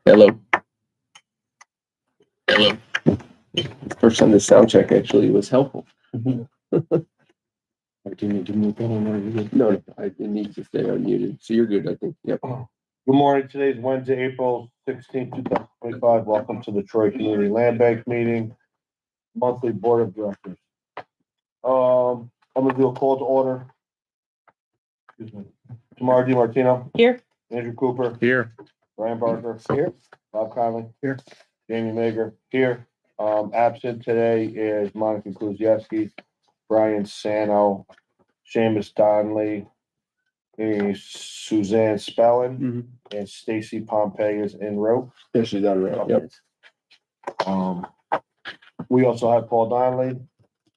Hello. Hello. First time the sound check actually was helpful. Do you need to move on or are you good? No, it needs to stay unmuted. So you're good, I think. Yep. Good morning. Today's Wednesday, April 16th, 2025. Welcome to the Troy Community Land Bank meeting, monthly board of directors. I'm gonna do a call to order. Excuse me. Tamara DiMartino. Here. Andrew Cooper. Here. Brian Barker. Here. Bob Conley. Here. Jamie Mager. Here. Absent today is Monica Kuziewski, Brian Sano, Seamus Donnelly, Suzanne Spellin, Mm-hmm. and Stacy Pompey is en route. Yeah, she's on right. Yep. We also have Paul Donnelly,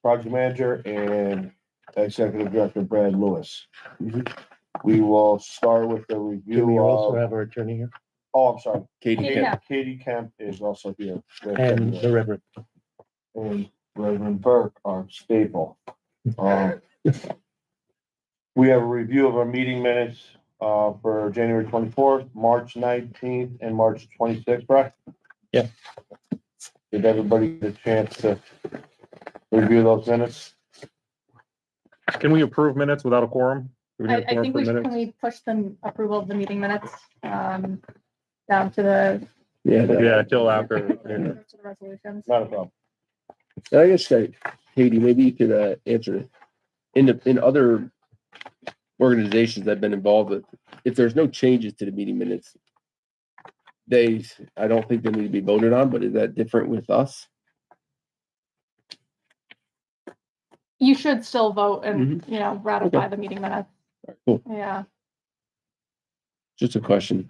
project manager, and executive director Brad Lewis. Mhm. We will start with the Do we review also of, have our attorney here? I'm sorry, Katie. Katie. Kemp. Katie Kemp is also here. And the Reverend. And Reverend Burke, our staple. We have a review of our meeting minutes, for January 24th, March 19th, and March 26th, Brad? Yeah. Did everybody get a chance to review those minutes? Can we approve minutes without a quorum? Do we need a I quorum think for we should, minutes? can we push the approval of the meeting minutes, down to the. Yeah, till after. To the resolutions. Not a problem. I guess, Katie, maybe you could answer it. In other organizations I've been involved with, if there's no changes to the meeting minutes, I don't think they need to be voted on, but is that different with us? You should still vote and, Mm-hmm. ratify the meeting minutes. Cool. Yeah. Just a question.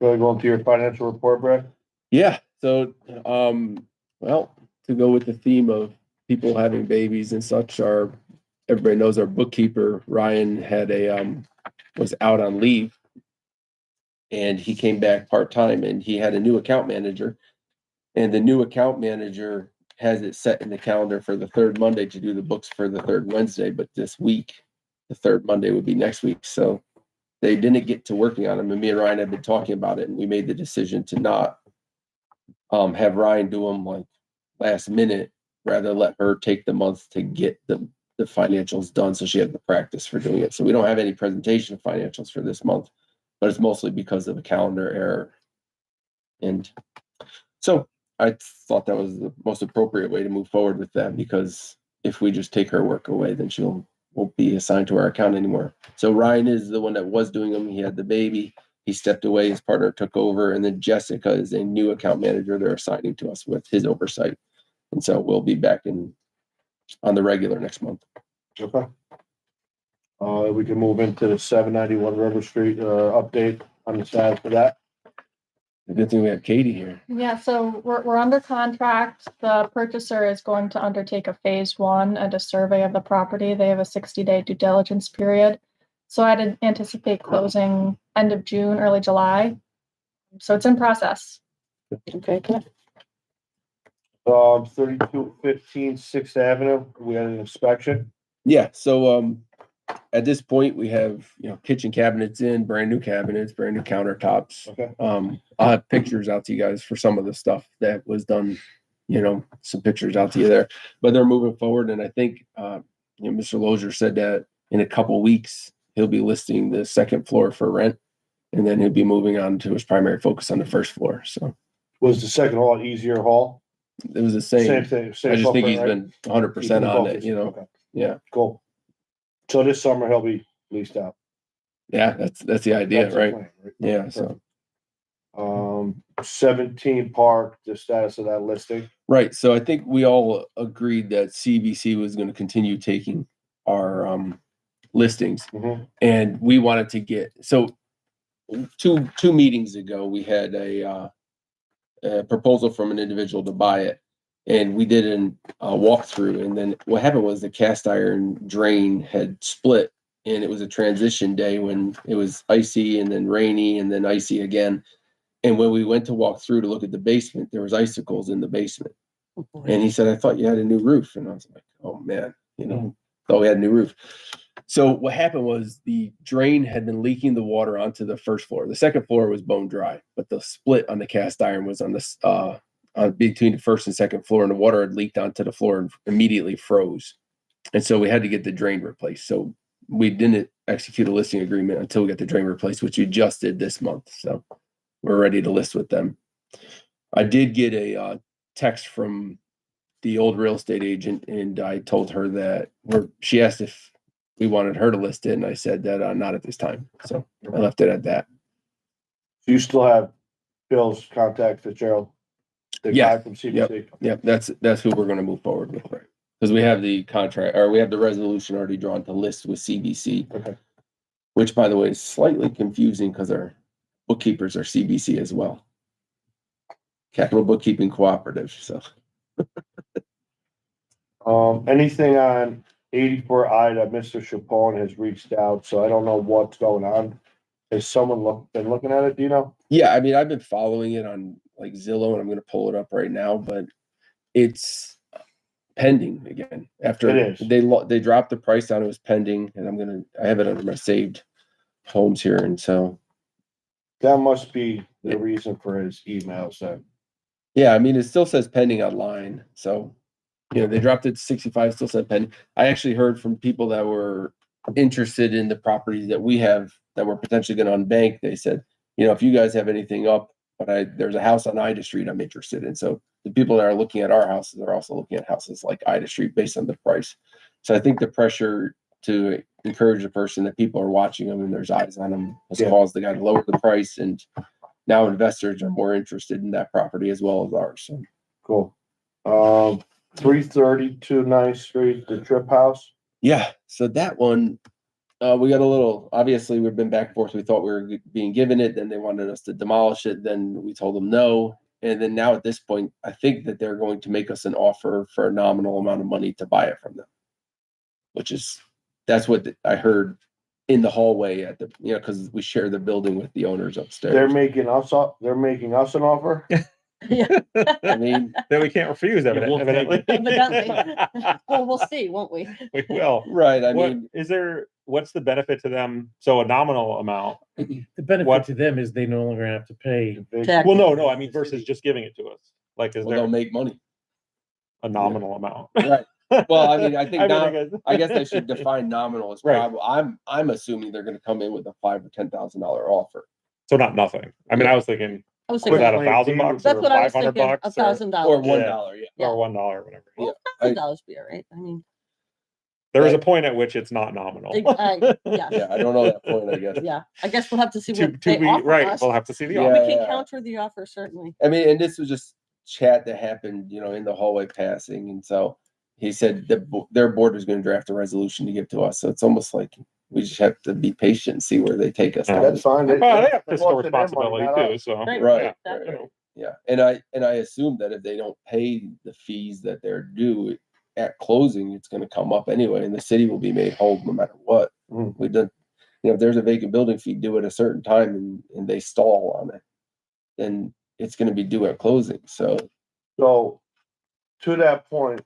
Really going to your financial report, Brad? Yeah, so, well, to go with the theme of people having babies and such, everybody knows our bookkeeper, Ryan, was out on leave. And he came back part-time and he had a new account manager. And the new account manager has it set in the calendar for the third Monday to do the books for the third Wednesday, but this week, the third Monday would be next week, so they didn't get to working on them, and me and Ryan have been talking about it, and we made the decision to not have Ryan do them like last minute, rather let her take the month to get the financials done, so she had the practice for doing it. So we don't have any presentation of financials for this month, but it's mostly because of a calendar error. And so I thought that was the most appropriate way to move forward with that, because if we just take her work away, then won't be assigned to our account anymore. So Ryan is the one that was doing them. He had the baby. He stepped away. His partner took over. And then Jessica is a new account manager they're assigning to us with his oversight. And so we'll be back on the regular next month. Okay. We can move into the 791 River Street, update on the status for that. The good thing we have Katie here. Yeah, so we're under contract. The purchaser is going to undertake a phase 1 and a survey of the property. They have a 60-day due diligence period. So I'd anticipate closing end of June, early July. So it's in process. Okay. 3215 6th Avenue, we had an inspection. Yeah. So at this point we have, kitchen cabinets in, brand new cabinets, brand new countertops. Okay. I'll have pictures out to you guys for some of the stuff that was done, some pictures out to you there, but they're moving forward. And I think, Mr. Lozier said that in a couple weeks, he'll be listing the second floor for rent, and then he'll be moving on to his primary focus on the first floor. So Was the second hall easier hall? it was the same. Same thing. I just think he's been 100% on it, Okay. Yeah. Cool. So this summer he'll be leased out. Yeah, that's the idea, That's the right? plan, right? Yeah. So 17 Park, the status of that listing. right. So I think we all agreed that CVC was going to continue taking our listings, Mhm. and we wanted to get two meetings ago we had a proposal from an individual to buy it, and we did a walkthrough. And then what happened was the cast iron drain had split, and it was a transition day when it was icy and then rainy and then icy again. And when we went to walk through to look at the basement, there was icicles in the basement. And he said, "I thought you had a new roof." And I was like, "Oh man, thought we had a new roof." So what happened was the drain had been leaking the water onto the first floor. The second floor was bone dry, but the split on the cast iron was on this on between the first and second floor, and the water had leaked onto the floor and immediately froze. And so we had to get the drain replaced. So we didn't execute a listing agreement until we got the drain replaced, which we just did this month. So we're ready to list with them. I did get a text from the old real estate agent, and I told her that she asked if we wanted her to list it, and I said that not at this time. So I left it at that. You still have Bill's contact, Fitzgerald? The Yeah. guy from CBC? Yep, that's who we're going to move forward with, right? Because we have the contract, or we have the resolution already drawn to list with CBC. Okay. Which, by the way, is slightly confusing because our bookkeepers are CBC as well. Capital Bookkeeping Cooperative. So Anything on 84I that Mr. Chapone has reached out, so I don't know what's going on. Has someone been looking at it, do you know? yeah, I mean, I've been following it on like Zillow, and I'm going to pull it up right now, but it's pending again. After It is. they dropped the price down, it was pending, and I have it under my saved homes here, and so That must be the reason for his emails then. yeah, I mean, it still says pending online, so they dropped it to 65, still said pending. I actually heard from people that were interested in the properties that we have that we're potentially going to unbank. They said, if you guys have anything up, but there's a house on Ida Street I'm interested in. So the people that are looking at our houses are also looking at houses like Ida Street based on the price. So I think the pressure to encourage the person that people are watching them and there's eyes on them has caused the guy to lower the price, and now investors are more interested in that property as well as ours. So. Cool. 332 9th Street, the Trip House. Yeah, so that one, we got a little, obviously we've been back and forth. We thought we were being given it, then they wanted us to demolish it, then we told them no. And then now at this point, I think that they're going to make us an offer for a nominal amount of money to buy it from them. That's what I heard in the hallway because we share the building with the owners upstairs. They're making us an offer. I mean, That we can't refuse evidently. Evidently. Well, we'll see, won't we? We will. right, What's the benefit to them? So a nominal amount. The benefit What- to them is they no longer have to pay. Tax. Well, no, I mean versus just giving it to us. Like, is well, they'll there make money. a nominal amount? Right. Well, I mean, I think I guess guess they should define nominal as Right. probably. I'm assuming they're going to come in with a $5,000 or $10,000 offer, So not nothing. I mean, I was thinking, I was was thinking, that $1,000 that's or what I was $500 thinking, or $1,000. or $1. Yeah. Yeah. or $1, whatever. Well, I- $1,000 be all right, I mean, There is a point at which it's not nominal. yeah, Yeah, I don't know that point. I guess. yeah, I guess we'll have to see To what they be offer right, us. we'll have to see the Yeah. offer. We can counter the offer, certainly. I mean, and this was just chat that happened, in the hallway passing, and so he said their board was going to draft a resolution to give to us. So it's almost like we just have to be patient and see where they take us. Yeah. That's fine. Well, they have They're fiscal costing their money, responsibility not too, us. so. Right. Right. yeah, That- you know. Yeah, and I assume that if they don't pay the fees that they're due at closing, it's going to come up anyway, and the city will be made whole no matter what. Mm. We done, if there's a vacant building fee due at a certain time and they stall on it, then it's going to be due at closing. So So, to that point,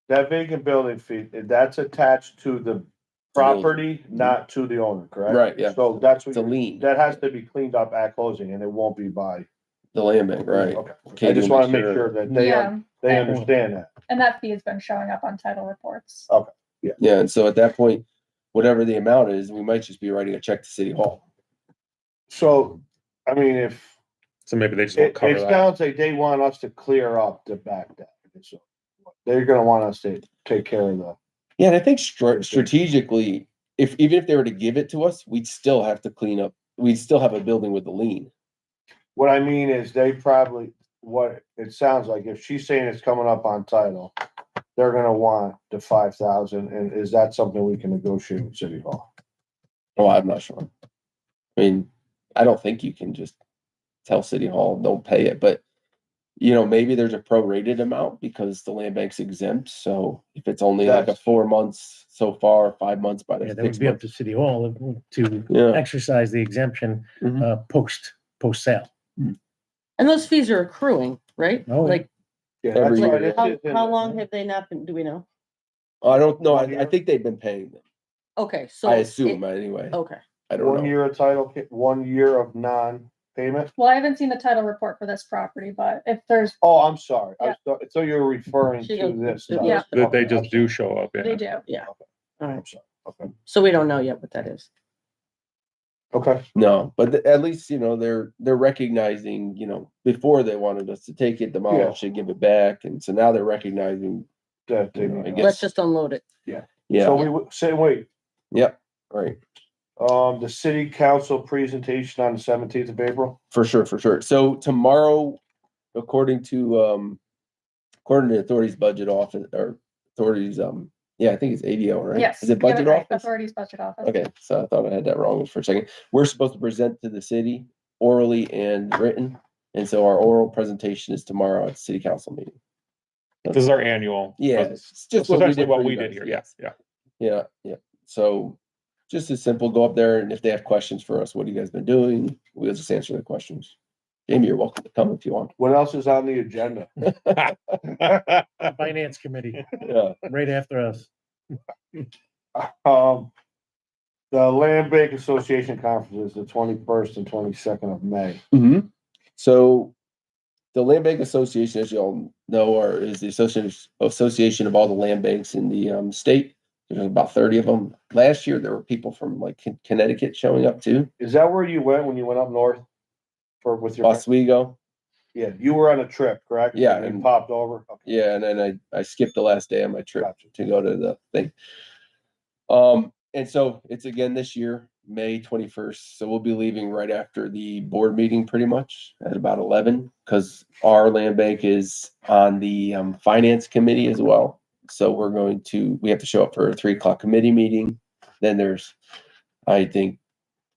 that vacant building fee, that's attached to the property, not to the owner, correct? Right, yeah. So that's what, it's a lien, that has to be cleaned up at closing and it won't be by. the land bank, right? Okay. Katie I just will wanna make sure that they Yeah, understand that. and that fee has been showing up on title reports. Yeah, and so at that point, whatever the amount is, we might just be writing a check to City Hall. So, I mean, if, So maybe they just won't it cover that. sounds like they want us to clear up the back deck. So they're gonna want us to take care of the. Yeah, and I think strategically, even if they were to give it to us, we'd still have to clean up. We'd still have a building with a lien. What I mean is they probably, what it sounds like, if she's saying it's coming up on title, they're gonna want the 5,000, and is that something we can negotiate with City Hall? Oh, I'm not sure. I mean, I don't think you can just tell City Hall don't pay it, but maybe there's a prorated amount because the land bank's exempt. So if it's only like a That's- 4 months so far, 5 months by the Yeah, that would 6 be up months. to City Hall to Yeah. exercise the exemption, Mhm. post sale. And those fees are accruing, right? Oh, yeah. Like, Yeah, Every that's right. year. It's how, just in how the- long have they not been, do we know? I don't know. One I year? think they've been paying them. Okay, so. I assume anyway. Okay, I don't know. 1 year of title, 1 year of non-payment? Well, I haven't seen the title report for this property, but if there's, Oh, I'm sorry. Yeah. I thought you were referring She to goes- this. Yeah. stuff. That they Okay, just I'm do sorry. show up, they yeah. do. yeah. All I'm right, sorry. Okay. so we don't know yet what that is. Okay. No, but at least, they're recognizing, before they wanted us to take it, demolish it, give it back. And so now they're recognizing, That they I need- guess- Let's just unload it. yeah, So we would say, wait, yep, right. the city council presentation on the 17th of April? For sure, for sure. So tomorrow, according to the authorities budget office or authorities, yeah, I think it's ADO, right? Yes. Is it you got budget right, office? Authorities budget office. Okay, so I thought I had that wrong for a second. We're supposed to present to the city orally and written. And so our oral presentation is tomorrow at the city council meeting. This is our annual. Yeah, It's it's just what we essentially did what for you we did guys, here, yeah. yes, yeah. Yeah, yeah. So just as simple, go up there and if they have questions for us, what have you guys been doing? We'll just answer the questions. Jamie, you're welcome to come if you want. What else is on the agenda? Finance committee, Yeah. right after us. The Land Bank Association Conference is the 21st and 22nd of May. Mm-hmm. So the Land Bank Association, as you all know, is the association of all the land banks in the state. There's about 30 of them. Last year, there were people from like Connecticut showing up too. Is that where you went when you went up north? With your, Oswego. yeah, you were on a trip, correct? Yeah, And you and- popped over? Okay. Yeah, and then I skipped the last day of my trip Gotcha. to go to the thing. And so it's again this year, May 21st. So we'll be leaving right after the board meeting pretty much at about 11 because our land bank is on the finance committee as well. So we have to show up for a 3:00 committee meeting. Then there's, I think,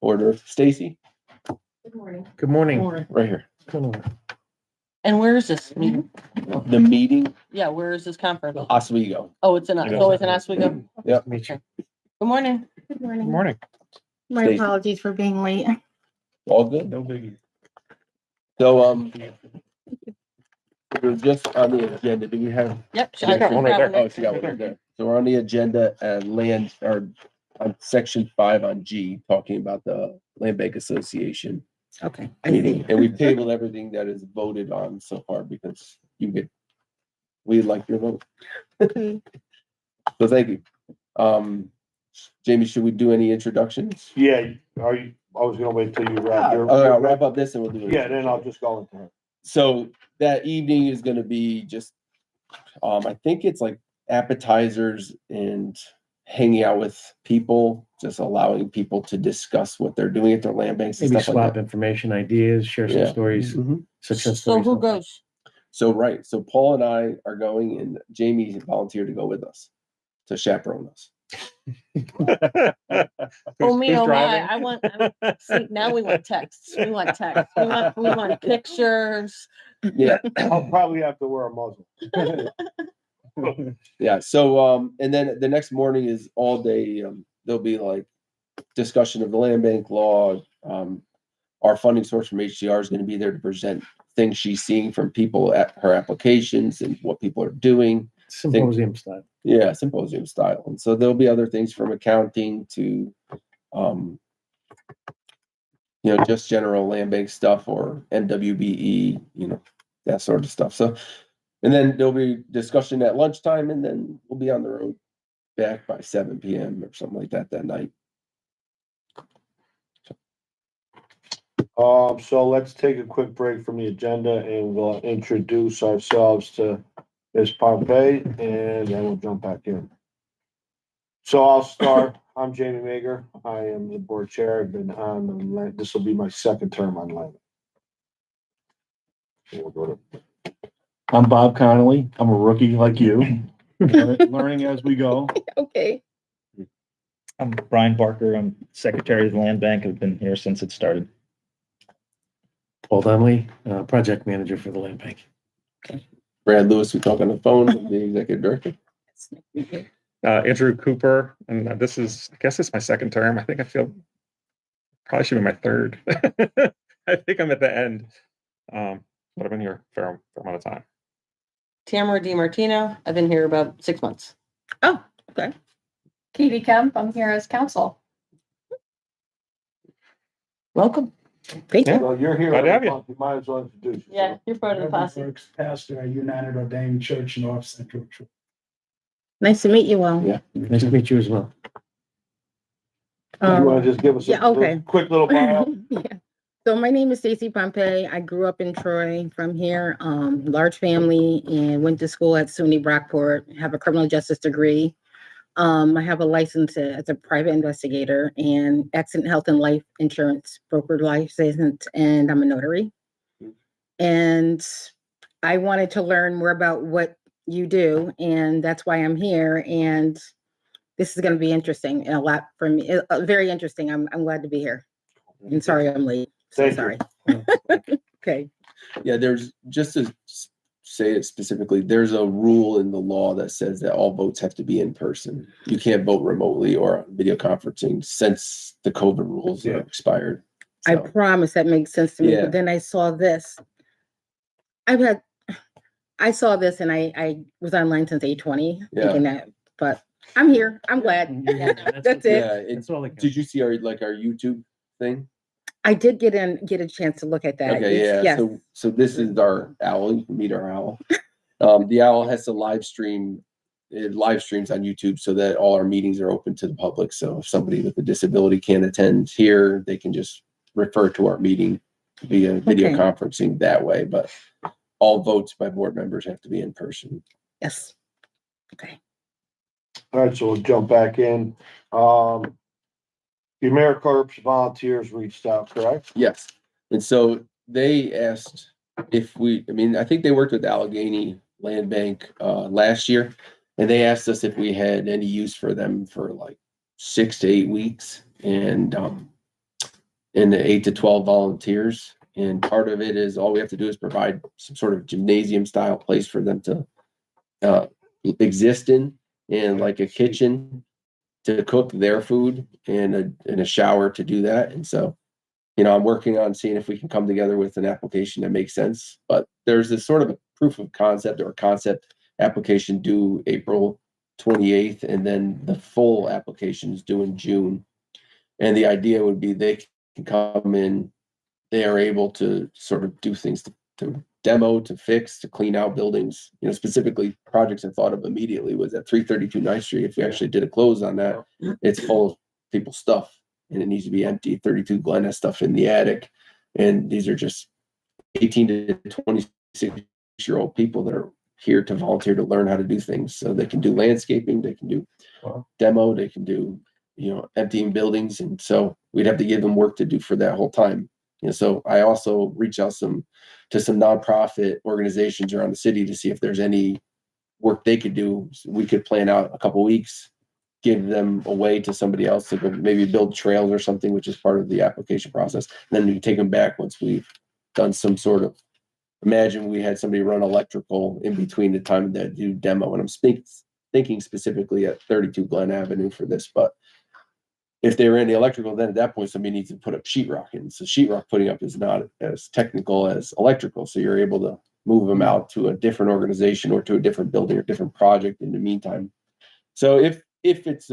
order Stacy Good morning. Good morning. right here. And where is this meeting? The meeting, Yeah, where is this conference? Oswego. Oh, it's in, Yeah. so it's in Oswego. Yep. Meet you. Good morning. Good Good morning. morning. My Stacy. apologies for being late. All good. No biggie. So we're just on the agenda. Do we have? Yep. She's got one right there. Oh, she got one right there. So we're on the agenda at land or on section 5 on G, talking about the Land Bank Association Okay. meeting. And we've tabled everything that is voted on so far because we like your vote. So thank you. Jamie, should we do any introductions? Yeah, I was gonna wait till you wrap your. I'll wrap up this and we'll do it. Yeah, then I'll just go into her. So that evening is gonna be just, I think it's like appetizers and hanging out with people, just allowing people to discuss what they're doing at their land banks and Maybe stuff like swap that. information, ideas, share some Yeah. stories, Mhm. success So stories. who goes? So, right, so Paul and I are going and Jamie volunteered to go with us, to chaperone us. Oh, me, Who's oh, my. driving? See, now we want texts. We want texts. We want pictures. Yeah, I'll probably have to wear a muzzle. yeah, so, and then the next morning is all day, there'll be like discussion of the land bank law. Our funding source from HDR is gonna be there to present things she's seeing from people at her applications and what people are doing. Symposium style. Yeah, symposium style. And so there'll be other things from accounting to, just general land bank stuff or MWBE, that sort of stuff. So, and then there'll be discussion at lunchtime and then we'll be on the road back by 7 PM or something like that night. So let's take a quick break from the agenda and we'll introduce ourselves to Ms. Pompey and then we'll jump back in. So I'll start. I'm Jamie Mager. I am the board chair. I've been on the land. This will be my second term on land. So we'll go to- I'm Bob Connolly. I'm a rookie like you, learning as we go. Okay. I'm Brian Barker. I'm Secretary of the Land Bank. I've been here since it started. Paul Donnelly, project manager for the land bank. Brad Lewis, we talk on the phone, the executive director. Andrew Cooper, and I guess it's my second term. I think I feel probably should be my third. I think I'm at the end. But I've been here a fair amount of time. Tamara DiMartino. I've been here about 6 months. Oh, okay. Katie Kemp, I'm here as counsel. Welcome. Thank you. So you're here Glad to have every you. month, you might as well introduce yourself. Yeah, you're part of the posse. Brooks, pastor at United Ordained Church, North Central. Nice to meet you all. Yeah. Nice to meet you as well. You wanna just give us yeah, a okay. quick little bio? Yeah. So my name is Stacy Pompey. I grew up in Troy from here, large family, and went to school at SUNY Brockport, have a criminal justice degree. I have a license as a private investigator and accident health and life insurance broker license, and I'm a notary. And I wanted to learn more about what you do, and that's why I'm here. And this is going to be interesting and a lot for me. Very interesting. I'm glad to be here. And sorry I'm late. So Thank you. sorry. Okay. Yeah, there's, just to say it specifically, there's a rule in the law that says that all votes have to be in person. You can't vote remotely or on video conferencing since the COVID rules are expired. I So, promise that makes sense to me. Yeah. But then I saw this. I saw this and I was online since 8:20 Yeah. thinking that, but I'm here. I'm glad. That's it. yeah, That's all I got. did you see our YouTube thing? I did get a chance to look at that. Okay, yeah. Yes. So this is our owl. You can meet our owl. The owl has to live stream. It live streams on YouTube so that all our meetings are open to the public. So if somebody with a disability can't attend here, they can just refer to our meeting via video Okay. conferencing that way. But all votes by board members have to be in person. Yes. Okay. All right, so we'll jump back in. The AmeriCorps volunteers reached out, correct? Yes. And so they asked if I think they worked with Allegheny Land Bank last year, and they asked us if we had any use for them for like 6 to 8 weeks and the 8 to 12 volunteers. And part of it is all we have to do is provide some sort of gymnasium style place for them to exist in, and like a kitchen to cook their food and a shower to do that. And so, I'm working on seeing if we can come together with an application that makes sense. But there's this sort of a proof of concept or a concept application due April 28th, and then the full application is due in June. And the idea would be they can come in, they are able to sort of do things to demo, to fix, to clean out buildings. Specifically projects I thought of immediately was at 332 9th Street. If we actually did a close on that, it's full of people's stuff and it needs to be empty. 32 Glen has stuff in the attic. And these are just 18 to 26-year-old people that are here to volunteer to learn how to do things. So they can do landscaping, they can do demo, they can do, emptying buildings. And so we'd have to give them work to do for that whole time. So I also reach out to some nonprofit organizations around the city to see if there's any work they could do. So we could plan out a couple weeks, give them away to somebody else to go maybe build trails or something, which is part of the application process. And then we take them back once we've done some sort of, imagine we had somebody run electrical in between the time that do demo. And I'm thinking specifically at 32 Glen Avenue for this, but if they were in the electrical, then at that point, somebody needs to put up sheetrock in. So sheetrock putting up is not as technical as electrical. So you're able to move them out to a different organization or to a different building or different project in the meantime. So if it's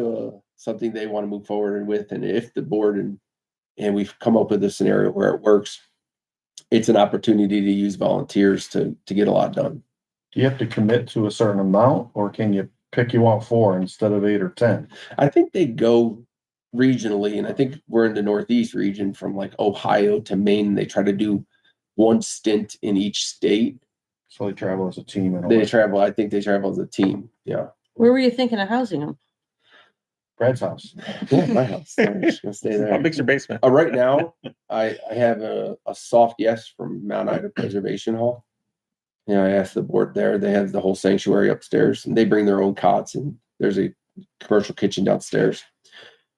something they want to move forward with, and if the board and we've come up with a scenario where it works, it's an opportunity to use volunteers to get a lot done. Do you have to commit to a certain amount, or can you pick you out 4 instead of 8 or 10? I think they go regionally, and I think we're in the Northeast region from like Ohio to Maine. They try to do one stint in each state. So they travel as a team. And I think they travel as a team. Yeah. Where were you thinking of housing them? Brad's house. Yeah, my house. I'm just gonna stay How there. big's your basement? Right now, I have a soft yes from Mount Ida Preservation Hall. I asked the board there. They have the whole sanctuary upstairs, and they bring their own cots, and there's a commercial kitchen downstairs.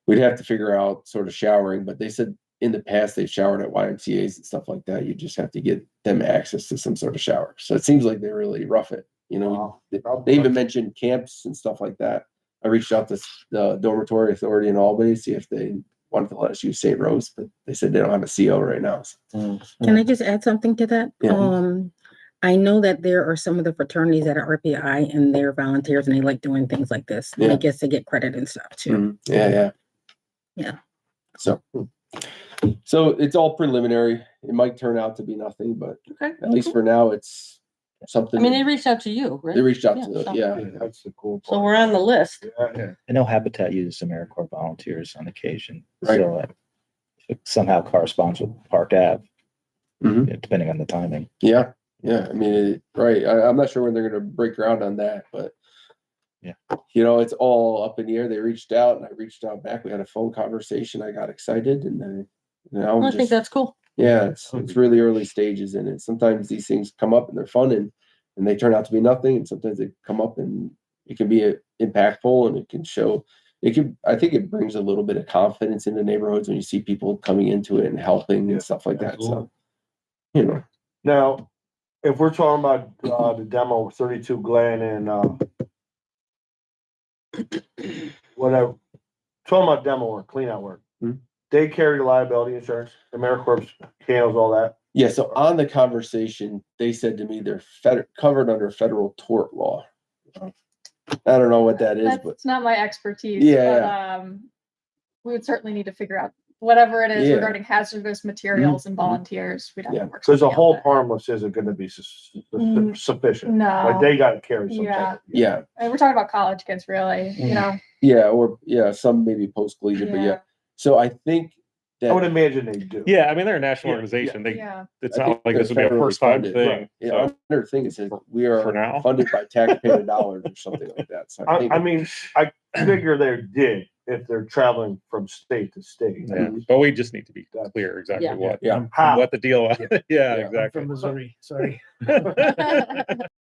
We'd have to figure out sort of showering, but they said in the past they've showered at YMCA's and stuff like that. You just have to get them access to some sort of shower. So it seems like they really rough it. They even mentioned camps and stuff like that. I reached out to the Dormitory Authority in Albany to see if they wanted to let us use St. Rose, but they said they don't have a CO right now. So. Can I just add something to that? Yeah. I know that there are some of the fraternities that are RPI and they're volunteers and they like doing things like this. And Yeah. I guess they get credit and stuff too. Mhm. Yeah. Yeah. So it's all preliminary. It might turn out to be nothing, but Okay. at least for now, it's something. I mean, they reached out to you, right? They reached out Yeah, to, so- yeah. That's the cool So part. we're on the list. Yeah. I know Habitat uses AmeriCorps volunteers on occasion, Right. so it somehow corresponds with Park Ave, Mhm. depending on the timing. Yeah. I mean, right. I'm not sure when they're going to break ground on that, but Yeah. It's all up in the air. They reached out and I reached out back. We had a phone conversation. I got excited and then, I think that's cool. yeah, it's really early stages in it. Sometimes these things come up and they're fun and they turn out to be nothing. And sometimes they come up and it can be impactful and it can show. I think it brings a little bit of confidence into neighborhoods when you see people coming into it and helping Yeah, and stuff like that. absolutely. So, Now, if we're talking about, the demo, 32 Glen and, whatever, talking about demo work, clean out work. Hmm. They carry liability insurance, AmeriCorps handles all that. yeah. So on the conversation, they said to me they're covered under federal tort law. I don't know what that is, but That's not my expertise. Yeah, But, we would certainly need to figure out whatever it is Yeah. regarding hazardous materials and volunteers. We'd have to Yeah. work. Cause a something out whole there. harmless isn't gonna be sufficient. Like No, they gotta carry some. Yeah. type of- yeah, and we're talking about college kids, really, some maybe post collegiate, but yeah. Yeah. So I think I would that imagine they do. Yeah, I mean, they're a national Yeah, organization. Yeah. It's I not think like they're this would be a federally first time funded, thing. right. yeah, So another thing is that we for are now. funded by taxpayer dollars or something like that. So I think I mean, I figure they did if they're traveling from state to state. yeah, but we just need to be That's- clear exactly Yeah. what, Yeah. How? what the deal was. Yeah, I'm exactly. From Missouri, sorry.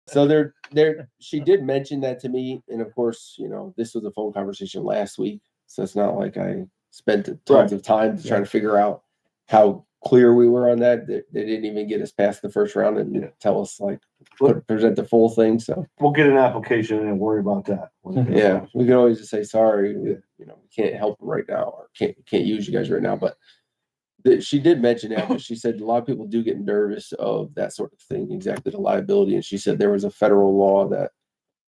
So she did mention that to me, and of course, this was a phone conversation last week, so it's not like I spent tons of time to try to figure out how clear we were on that. They didn't even get us past the first round and tell us present the full thing. So We'll get an application and worry about that. yeah, we can always just say sorry. We can't help right now, or can't use you guys right now. But she did mention that, but she said a lot of people do get nervous of that sort of thing, exactly the liability. And she said there was a federal law that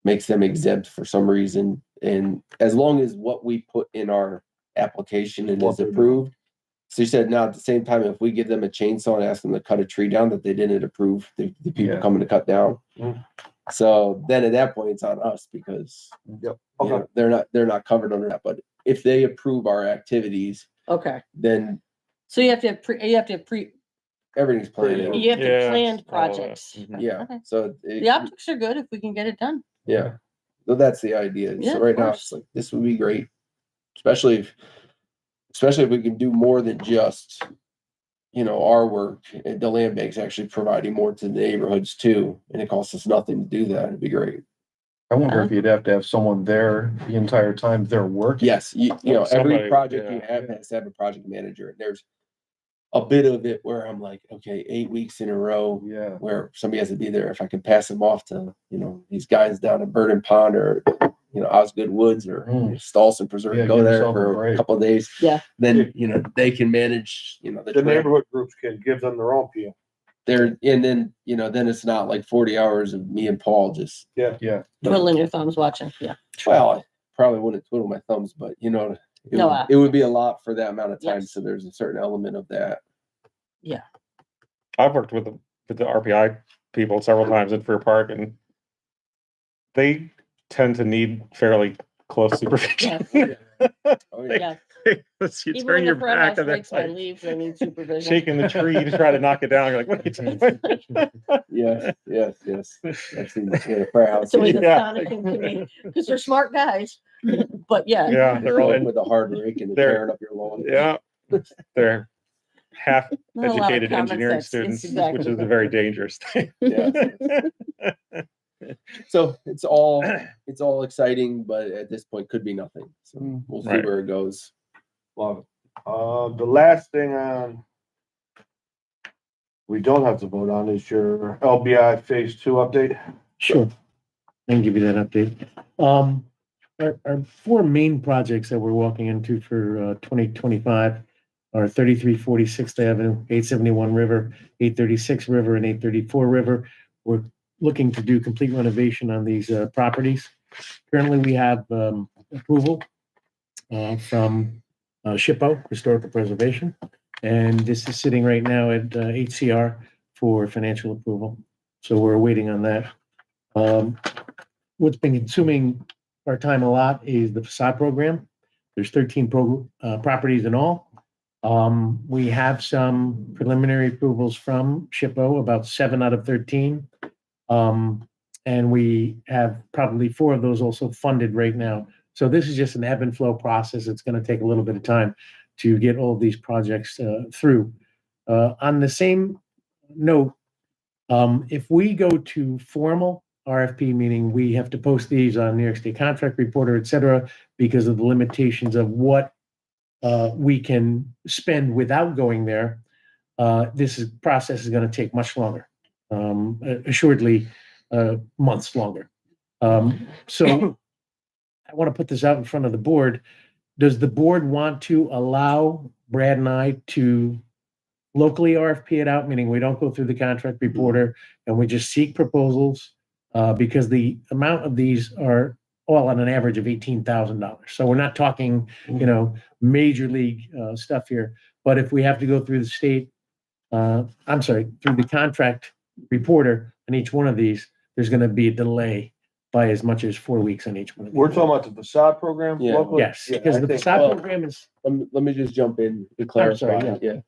makes them exempt for some reason. And as long as what we put in our application and is approved. So she said, now at the same time, if we give them a chainsaw and ask them to cut a tree down that they didn't approve, the people Yeah. coming to cut down. Mm. So then at that point, it's on us because Yep. you know, they're not covered under that. But if they approve our activities, Okay, then so you have to have everything's planned. you have to Yeah, planned all of that. projects. Mhm. Yeah. Okay. So The optics are good if we can get it done. yeah. So that's the idea. Yeah, So of right now course. it's like this would be great, especially if we can do more than just our work. And the land bank's actually providing more to the neighborhoods too, and it costs us nothing to do that. It'd be great. I wonder if you'd have to have someone there the entire time they're working. Yes, every Somebody, project you yeah. have has to have a project manager. And there's a bit of it where I'm like, okay, 8 weeks in a row Yeah. where somebody has to be there. If I can pass them off to, these guys down at Burden Pond or, Osgood Woods or Stolson Preserve, Yeah, go give there yourself a for a break. couple of days. Yeah. Then, they can manage, the The trail. neighborhood groups can give them their own PO. There, and then, then it's not like 40 hours of me and Paul just, Twiddling your thumbs watching, yeah. well, I probably wouldn't twiddle my thumbs, but No, it would be a lot for that amount of time. Yes. So there's a certain element of that. I've worked with the RPI people several times in Fair Park, and they tend to need fairly close supervision. Oh, yeah. Yeah, Because you even turn when your the front back house and they're breaks by like leaves, they need supervision. shaking the tree to try to knock it down. You're like, what are you doing? Yes. I've seen the prayer house. So it's Yeah. astonishing to me, because they're smart guys, but yeah. Yeah, they're all with a hard rake and They're- tearing up your lawn. yeah, they're half Not a lot of educated common engineering sense. students, Exactly. which is a very dangerous thing. Yeah. So it's all exciting, but at this point could be nothing. So we'll see Right. where it goes. Love it. The last thing we don't have to vote on is your LBI Phase 2 update. Sure. I can give you that update. Our four main projects that we're walking into for 2025 are 3346th Avenue, 871 River, 836 River, and 834 River. we're looking to do complete renovation on these properties. Currently, we have approval from SHPO, Historical Preservation, and this is sitting right now at HCR for financial approval. So we're waiting on that. What's been consuming our time a lot is the facade program. There's 13 properties in all. We have some preliminary approvals from SHPO, about 7 out of 13. And we have probably 4 of those also funded right now. So this is just an ebb and flow process. It's going to take a little bit of time to get all of these projects through. On the same note, if we go to formal RFP, meaning we have to post these on New York State Contract Reporter, et cetera, because of the limitations of what we can spend without going there, process is going to take much longer, assuredly months longer. So I want to put this out in front of the board. Does the board want to allow Brad and I to locally RFP it out, meaning we don't go through the contract reporter and we just seek proposals? Because the amount of these are all on an average of $18,000. So we're not talking, major league stuff here. But if we have to go through the state, through the contract reporter on each one of these, there's going to be a delay by as much as 4 weeks on each one. We're talking about the facade program? Yeah. locally? Yes, Yeah, because I the think- facade well, program is, Let me just jump in to I'm sorry, clarify. Yeah.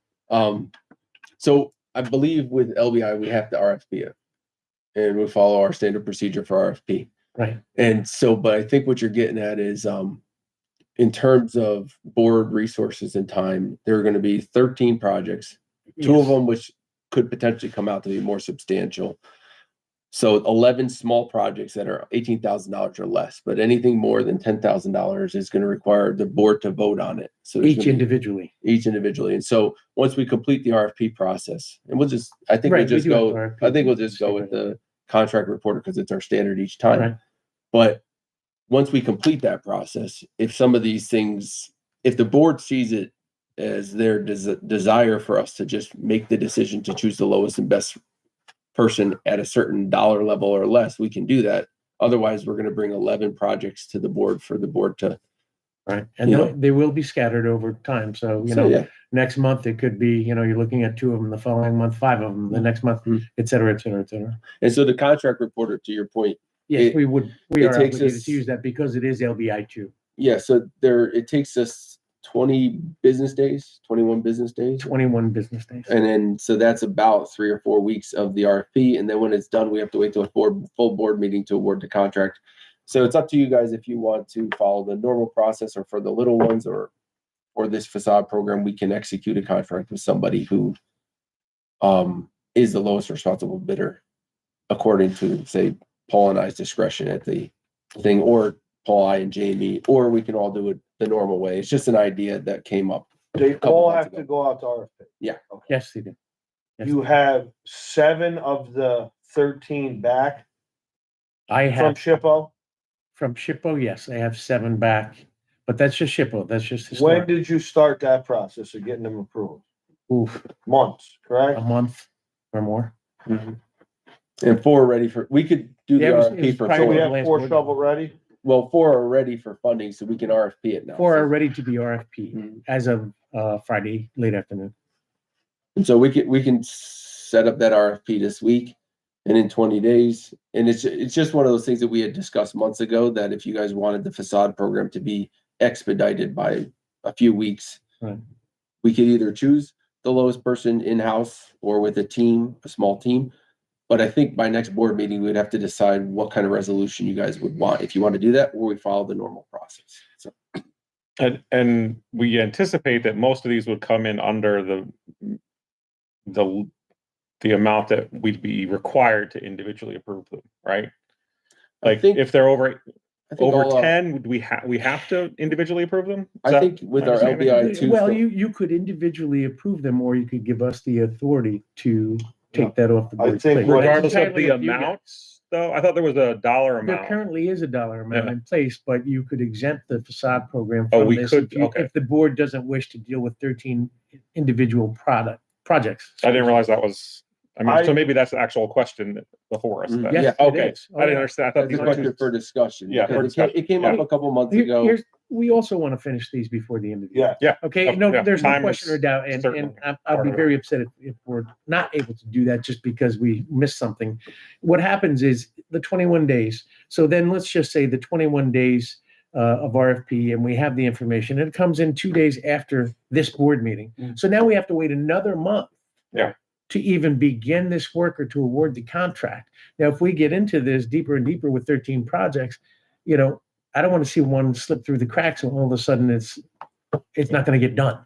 So I believe with LBI, we have to RFP it. And we follow our standard procedure for RFP. right, And so, but I think what you're getting at is, in terms of board resources and time, there are going to be 13 projects, 2 of yes. them which could potentially come out to be more substantial. So 11 small projects that are $18,000 or less, but anything more than $10,000 is going to require the board to vote on it. So there's Each gonna be- individually. each individually. And so once we complete the RFP process, and I think Right, we'll just we do have go, RFP. I think we'll just go with the contract reporter because it's our standard each time. Right. But once we complete that process, if some of these things, if the board sees it as their desire for us to just make the decision to choose the lowest and best person at a certain dollar level or less, we can do that. Otherwise, we're going to bring 11 projects to the board for the board to, Right, and You know. they will be scattered over time, so, yeah. next month it could be, you're looking at 2 of them, the following month, 5 of them, the next month, Mhm. et cetera, et cetera, et cetera. And so the contract reporter, to your point, Yes, It- we it are takes obligated us- to use that because it is LBI 2, yeah, so it takes us 20 business days, 21 business days. 21 business days. And then, so that's about 3 or 4 weeks of the RFP. And then when it's done, we have to wait till a full board meeting to award the contract. So it's up to you guys if you want to follow the normal process, or for the little ones, or this facade program, we can execute a contract with somebody who is the lowest responsible bidder according to, say, Paul and I's discretion at the thing, or Paul, I, and Jamie, or we can all do it the normal way. It's just an idea that came up. They couple all months have to ago. go out to RFP. Yeah. Okay. Yes, they do. Yes. You have 7 of the 13 back I from have, SHPO. from SHPO, yes, I have 7 back, but that's just SHPO, that's just When historic. did you start that process of getting them approved? Oof, Months, a correct? month or more. And 4 are ready for, we could do the Yeah, it was RFP for, prior So to we the have last 4 board shovel ready? well, 4 are ready for funding, so we can RFP it now. 4 So- are ready to be RFP Mhm. as of Friday, late afternoon. And so we can set up that RFP this week and in 20 days. And it's just one of those things that we had discussed months ago, that if you guys wanted the facade program to be expedited by a few weeks, Right. we could either choose the lowest person in-house or with a small team. But I think by next board meeting, we'd have to decide what kind of resolution you guys would want, if you want to do that, or we follow the normal process. So, And we anticipate that most of these would come in under the amount that we'd be required to individually approve them, right? I Like, think- if they're over I think all, 10, would we have to individually approve them? Is I that think with my our understanding? LBI too. Well, you could individually approve them, or you could give us the authority to take that off the I board's think plate. what- Regardless of Entirely the up to you guys. amounts, though? I thought there was a dollar There amount. currently is a dollar amount Yeah. in place, but you could exempt the facade program Oh, from we this could? if Okay. if the board doesn't wish to deal with 13 individual projects. I didn't realize that was I mean, so maybe that's the actual question before us. Mm, then. yeah. Yes, it Okay, is. I didn't understand. I thought That's these a were question two. for discussion. Yeah, because for it came up a couple months ago. Here's, we also want to finish these before the end of the year. Yeah, Okay, Oh, no, yeah, there's no time question or is doubt, and certainly I'll part be of it. very upset if we're not able to do that just because we missed something. What happens is the 21 days, so then let's just say the 21 days of RFP, and we have the information, and it comes in 2 days after this board meeting. So now we have to wait another month. Yeah. To even begin this work or to award the contract. Now, if we get into this deeper and deeper with 13 projects, you know, I don't want to see one slip through the cracks and all of a sudden it's not going to get done.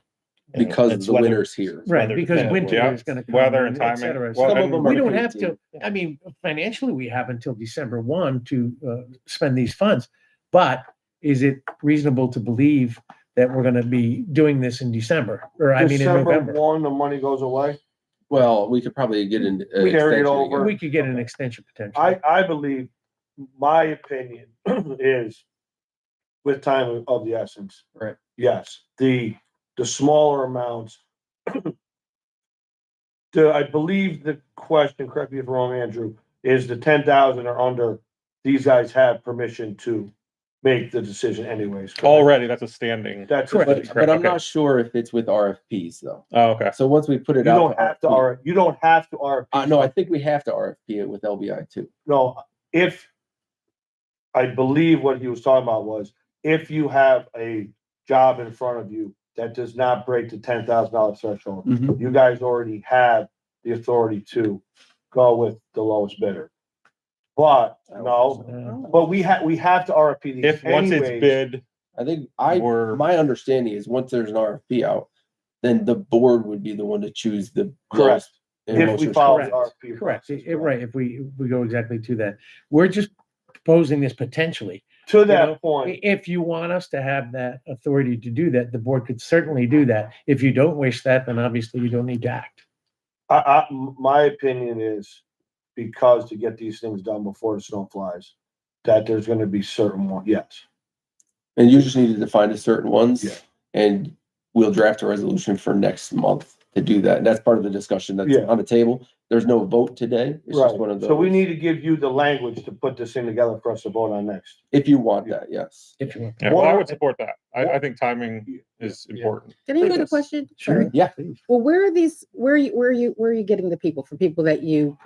Because It's the whether- winter's here. Right, Weather because dependent. winter Yeah, is going to come. weather and et timing. cetera. Well, So Some of them we are don't have 15. to, I mean, financially, we have until December 1 to spend these funds. But is it reasonable to believe that we're going to be doing this in December, or I mean, in December November? 1, the money goes away. Well, we could probably get an We carry it extension over. again. We could get an Okay. extension potentially. I believe, my opinion is with time of the essence. Right. Yes, the smaller amounts. I believe the question, correct me if I'm wrong, Andrew, is the 10,000 or under, these guys have permission to make the decision anyways. correct? Already, that's a standing. That's. Correct. But I'm Okay. not sure if it's with RFPs though. Oh, okay. So once we put You it out. don't have to, you don't have to RFP. No, I think we have to RFP it with LBI too. No, if, I believe what he was talking about was, if you have a job in front of you that does not break the $10,000 threshold, Mhm. you guys already have the authority to go with the lowest bidder. But, no, but we have to RFP these If once it's anyways. bid, I think Or- my understanding is once there's an RFP out, then the board would be the one to choose the. Correct. lowest and If most we follow the responsive. RFP. Correct, process, right, if we go exactly to that. We're just proposing this potentially. To know, that point, If you want us to have that authority to do that, the board could certainly do that. If you don't wish that, then obviously you don't need to act. my opinion is, because to get these things done before the snow flies, that there's gonna be certain one, yes. And you just need to define the certain ones. Yeah. And we'll draft a resolution for next month to do that. And that's part of the discussion that's Yeah. on the table. There's no vote today. It's just one Right, of those. so we need to give you the language to put this thing together for us to vote on next. If you want that, yes. If you want. yeah, well, I One- would support that. I think timing is important. Can I ask a Yes. question? Sure. Sorry. Yeah. Please. Well, where are you getting the people? For people that you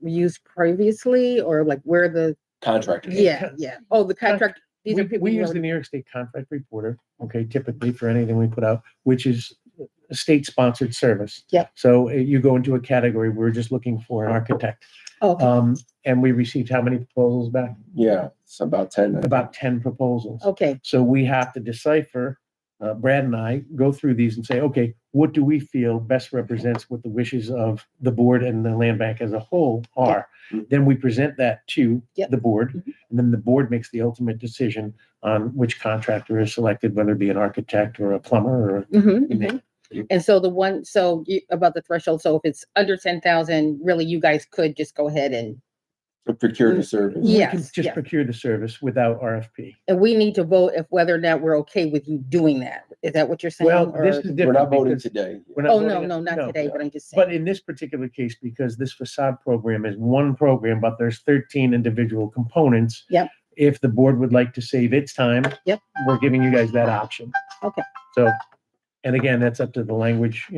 used previously, or like where the, Contractor. yeah. Oh, the contract, these are We, people. we you use the already- New York State Contract Reporter, okay, typically for anything we put out, which is a state-sponsored service. Yep. So you go into a category, we're just looking for an architect. Oh, okay. And we received how many proposals back? Yeah, it's about 10. About 10 proposals. Okay, So we have to decipher, Brad and I go through these and say, okay, what do we feel best represents what the wishes of the board and the land bank as a whole are? Yep. Then we present that to Yep. the board, Mhm. and then the board makes the ultimate decision on which contractor is selected, whether it be an architect or a plumber or. mhm, You name mhm. And so about the threshold, so if it's under 10,000, really you guys could just go ahead and Procure the service. We can Yes, just yeah. procure the service without RFP. we need to vote if whether or not we're okay with you doing that. Is that what you're saying? Well, this or- is different. We're not voting because today. we're not Oh, no, voting- no, not today, but I'm just But saying. in this particular case, because this facade program is one program, but there's 13 individual components. Yep. If the board would like to save its time. Yep. We're giving you guys that option. Okay. So, and again, that's up to the language,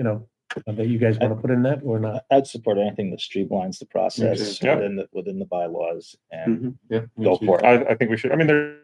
that you guys want to put in that or not. I'd support anything that streamlines the process Yeah. within the bylaws and Mhm. Yeah. go for it. I think we should, I mean, they're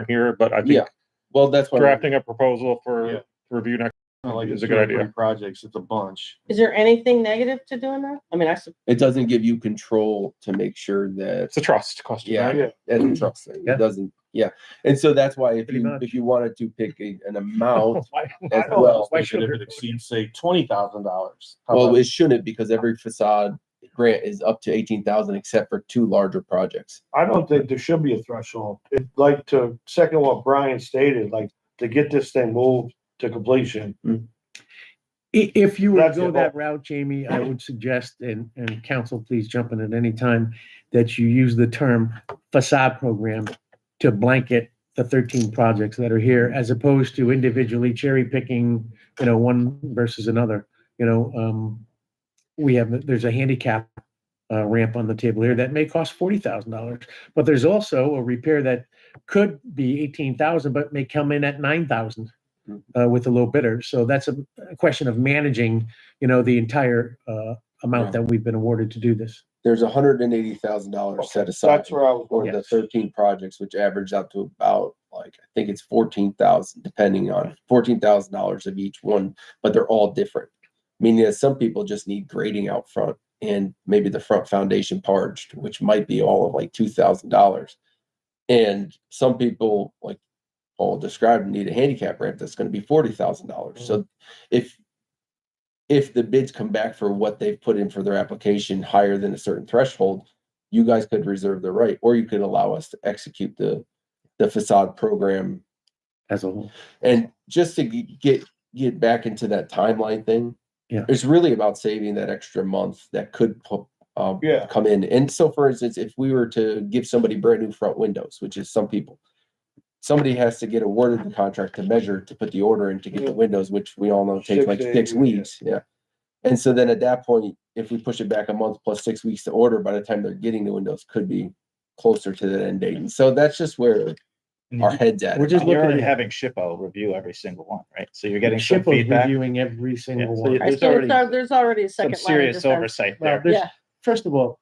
here, but I Yeah. think Well, that's what. drafting a proposal Yeah. for review next, Not like It's it's a good 2 or 3 idea. projects, it's a bunch. Is there anything negative to doing that? I mean, It doesn't give you control to make sure that. it's a trust question. Yeah, right? Yeah. as a trust thing. Yeah. It doesn't, yeah. And so that's why if Pretty you, much. if you wanted to pick an amount Why- as know, well. why If should it exceeds, say, $20,000. Well, it shouldn't because every facade grant is up to 18,000 except for 2 larger projects. I don't think there should be a threshold. It, like, to second what Brian stated, like, to get this thing moved to completion. If you were to That's go it. that route, Jamie, I would suggest, and council, please jump in at any time, that you use the term facade program to blanket the 13 projects that are here, as opposed to individually cherry picking, one versus another, there's a handicap ramp on the table here that may cost $40,000, but there's also a repair that could be 18,000, but may come in at 9,000 with a low bidder. So that's a question of managing, the entire amount that we've been awarded to do this. There's $180,000 set aside That's where I was for going. the 13 projects, which average out to about I think it's 14,000, depending on $14,000 of each one, but they're all different. Meaning that some people just need grading out front and maybe the front foundation parched, which might be all of like $2,000. And some people, like Paul described, need a handicap ramp that's going to be $40,000. So if the bids come back for what they've put in for their application higher than a certain threshold, you guys could reserve the right, or you could allow us to execute the facade program As a whole. And just to get back into that timeline thing, Yeah. it's really about saving that extra month that could Yeah. come in. And so, for instance, if we were to give somebody brand new front windows, which is some people, somebody has to get awarded the contract to measure, to put the order in to get the windows, which we all know takes 6 like to 8 6 weeks, weeks. Yeah. And so then at that point, if we push it back a month plus 6 weeks to order, by the time they're getting the windows could be closer to that end date. And so that's just where our heads at. We're just You're looking already at having SHPO review every single one, right? So you're getting some SHPO's feedback. reviewing every single so one. you- Right, There's so already there's already a Some second line of serious defense. oversight Well, there. there's, Yeah. first of all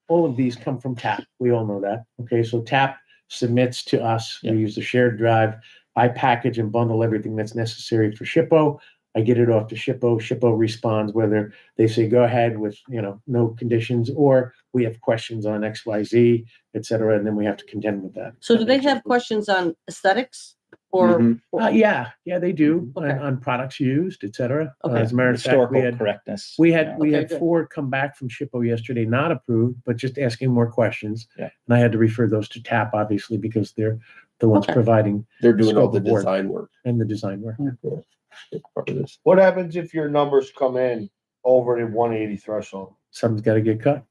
of these come from TAP. We all know that. Okay, so TAP submits to us. Yeah. We use the shared drive. I package and bundle everything that's necessary for SHPO. I get it off to SHPO. SHPO responds whether they say go ahead with, no conditions, or we have questions on X, Y, Z, et cetera, and then we have to contend with that. So do they have questions on aesthetics or? Mhm. Yeah, they do Okay. on products used, et cetera. Okay. As a matter of fact, Historical correctness. we you had know. we Okay, had good. 4 come back from SHPO yesterday, not approved, but just asking more questions. Yeah. And I had to refer those to TAP, obviously, because they're the ones Okay. providing They're doing all scope the of work. design work. and the design work. It's part of this. What happens if your numbers come in over the 180 threshold? Something's got to get cut.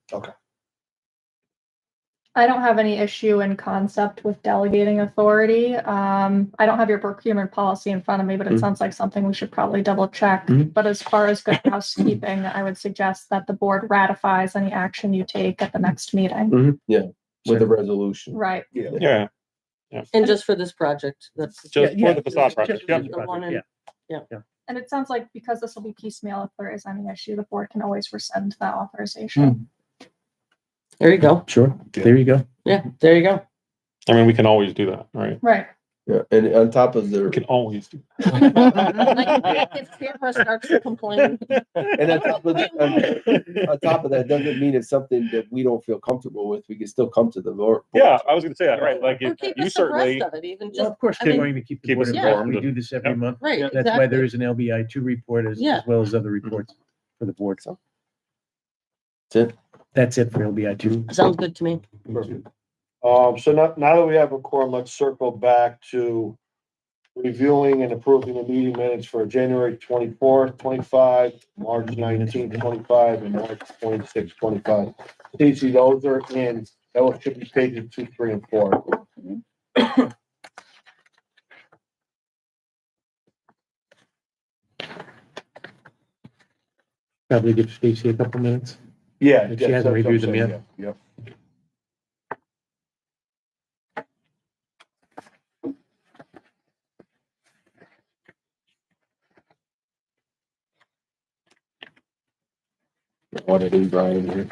I don't have any issue in concept with delegating authority. I don't have your procurement policy in front of me, but it Mhm. sounds like something we should probably double check. Mhm. But as far as good housekeeping, I would suggest that the board ratifies any action you take at the next meeting. Yeah, with a resolution. Right. Yeah, And just for this project, that's. just Yeah, for the facade project. just Yep. the The one project, in- And it sounds like because this will be piecemeal, if there is any issue, the board can always rescind that authorization. There you go. Sure. There you go. Yeah, there you go. I mean, we can always do that, right? Right. Yeah, and on top of We can the, always do. Like, if camera starts to complain. and on top of that, doesn't mean it's something that we don't feel comfortable with. We can still come to the board. Yeah, I was gonna say that, right? Like, Or if keep you us certainly, abreast of it, even Well, just, of course, I they're mean- going to keep the Keep board us informed. informed. We do this every Yep. month. right, That's why exactly. there is an LBI2 report as Yeah. well as other reports for the board. So That's it. that's it for LBI2. Sounds good to me. So now that we have a quorum, let's circle back to reviewing and approving the meeting minutes for January 24th, 25, March 19th, 25, and March 26th, 25. Stacy, those are in, that should be pages 2, 3, and 4. Probably give Stacy a couple minutes. Yeah. If she hasn't reviewed them yet. Yep. Auditing Brian here.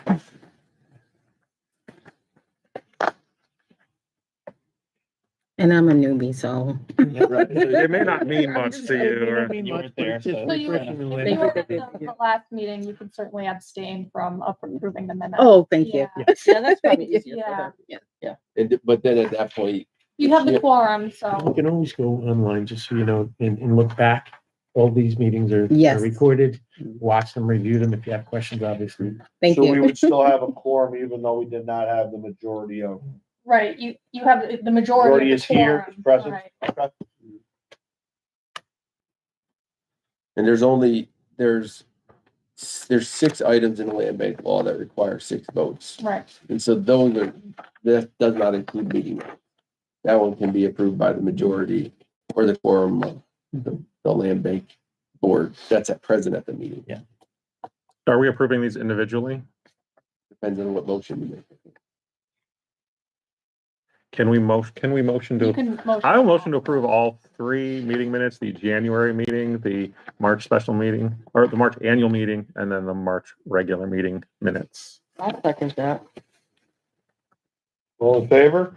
And I'm a newbie, so. Right. it may not mean much to you, or You weren't there, so- So you were Thank you you. were at the last meeting, you can certainly abstain from approving the minutes. Oh, thank you. Yeah. Yeah, that's probably easier. for her. Yeah. But then at that point, You have the Yeah. quorum, You so. can always go online, just so you know, and look back. All these meetings are Yes. recorded. Watch them, review them. If you have questions, obviously. Thank So we you. would still have a quorum even though we did not have the majority of. Right, you have the majority Majority of is the here, quorum. is present. Right. Okay. and there's 6 items in the land bank law that require 6 votes. Right, And so that does not include meeting. That one can be approved by the majority or the quorum of the land bank board that's at present at the meeting. Yeah. Are we approving these individually? Depends on what motion you make. Can we motion You to? can motion. I will motion to approve all three meeting minutes, the January meeting, the March special meeting, or the March annual meeting, and then the March regular meeting minutes. I'll second that. All in favor?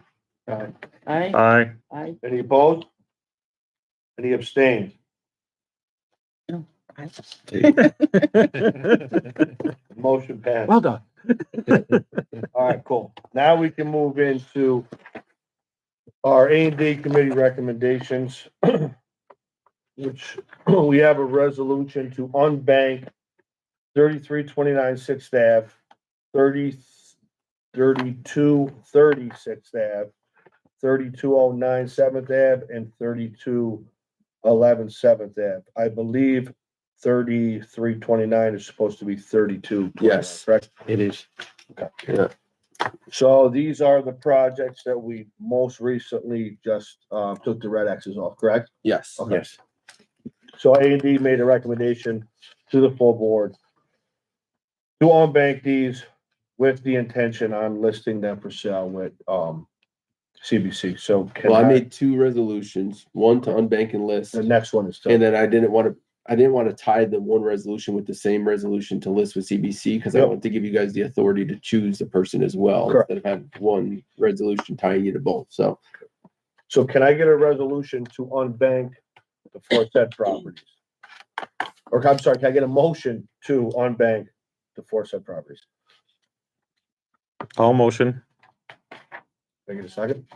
Aye. Aye. Aye. Any opposed? Any abstained? Motion passed. Well done. All right, cool. Now we can move into our A&D committee recommendations, which we have a resolution to unbank 3329 Sixth Ave, 3230 Sixth Ave, 3209 Seventh Ave, and 3211 Seventh Ave. I believe 3329 is supposed to be 32. Yes. Correct? It is. Yeah. So these are the projects that we most recently just took the red X's off, correct? Yes. Okay. Yes. So A&D made a recommendation to the full board to unbank these with the intention on listing them for sale with CBC. So can Well, I made two resolutions, one to unbank and list, the next one is and to, then I didn't want to tie the one resolution with the same resolution to list with CBC because I Yep. want to give you guys the authority to choose the person as well. Correct. Instead of having one resolution tying you to both. So so can I get a resolution to unbank the foresaid properties? Or I'm sorry, can I get a motion to unbank the foresaid properties? All motion. Can I get a second?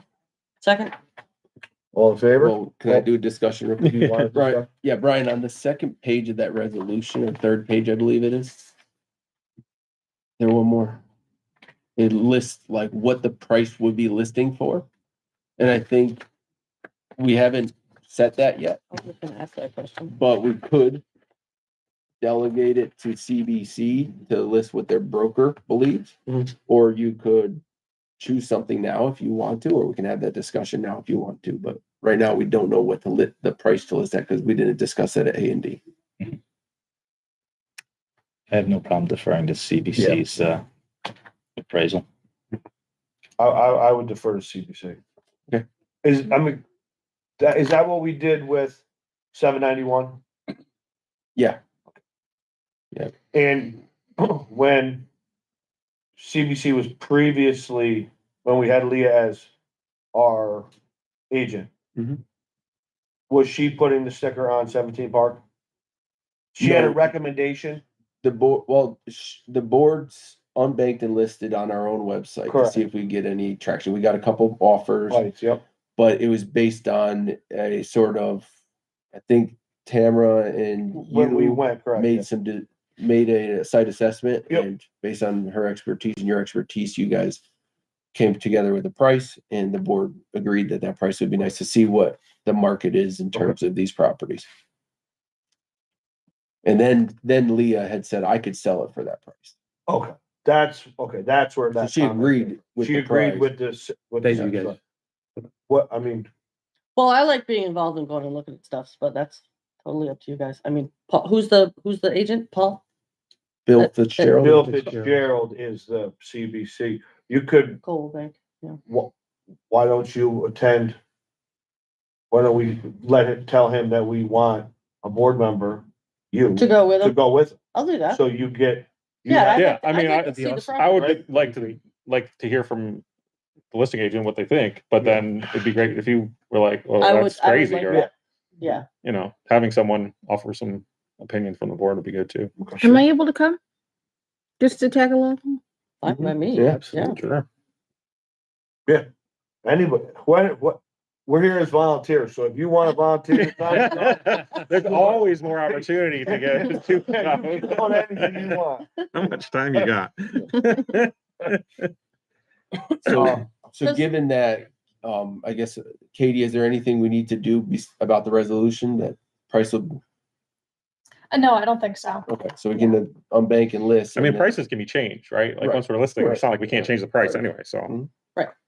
Second. All in favor? well, can I do a discussion? real quick? You want to Brian, discuss? yeah, Brian, on the second page of that resolution, or third page, I believe it is. There one more. It lists like what the price would be listing for. And I think we haven't set that yet, I was just gonna ask that question. but we could delegate it to CBC to list what their broker believes. Mhm. Or you could choose something now if you want to, or we can have that discussion now if you want to, but right now we don't know what the price to list at because we didn't discuss it at A&D. I have no problem deferring to CBC's appraisal. I would defer to CBC. Okay. Is that what we did with 791? Yeah. And when CBC was previously, when we had Leah as our agent, Mhm. was she putting the sticker on 17 Park? She had a No. recommendation? The the board's unbanked and listed on our own website to Correct. see if we get any traction. We got a couple offers, Right, yep. but it was based on a sort of, I think Tamara and When we you went, correct. made yeah. made a site assessment, Yep. and based on her expertise and your expertise, you guys came together with a price, and the board agreed that that price would be nice to see what the market is in terms of these properties. And then Leah had said I could sell it for that price. Okay, that's where So that. she comment agreed came. with She the agreed price. with this, with Thank the you, guys. What, I mean, Well, I like being involved and going and looking at stuff, but that's totally up to you guys. I mean, Paul, who's the agent? Paul? Bill Fitzgerald. Bill Fitzgerald is the CBC. You could, Cold Bank. why don't you attend? Why don't we tell him that we want a board member, you, To go with to them? go with, him. I'll do that. So you get. you Yeah. have- Yeah, I mean, I'd like to see the I would property. like to hear from the listing agent what they think, but then it'd be great if you were like, well, I would- that's I would crazy, like or, that. Yeah. you know, having someone offer some opinion from the board would be good too. Am I able to come? Just to tag along? Fine by me. Yeah, Yeah. Sure. Anybody, what, we're here as volunteers, so if you want to volunteer. There's always more opportunity to get You can go on anything you want. How much time you got? So Does- given that, I guess, Katie, is there anything we need to do about the resolution that price will, No, I don't think so. okay, so we can unbank and list. I mean, and then- prices can be changed, right? Like, Right. once we're listing, it's not like we can't change the price anyway, so.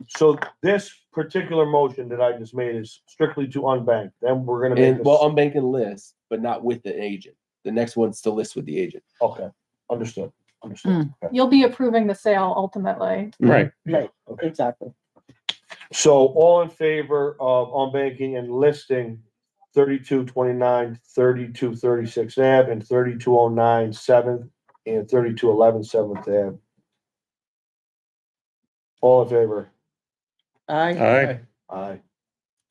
So this particular motion that I just made is strictly to unbank, then we're gonna make And, well, this, unbank and list, but not with the agent. The next one's to list with the agent. okay. Understood, understood. Okay. You'll be approving the sale ultimately. Right. Right, Okay. exactly. So all in favor of on banking and listing 3229, 3236 Ave and 3209 7th and 3211 7th Ave. All in favor? I, Aye. Aye.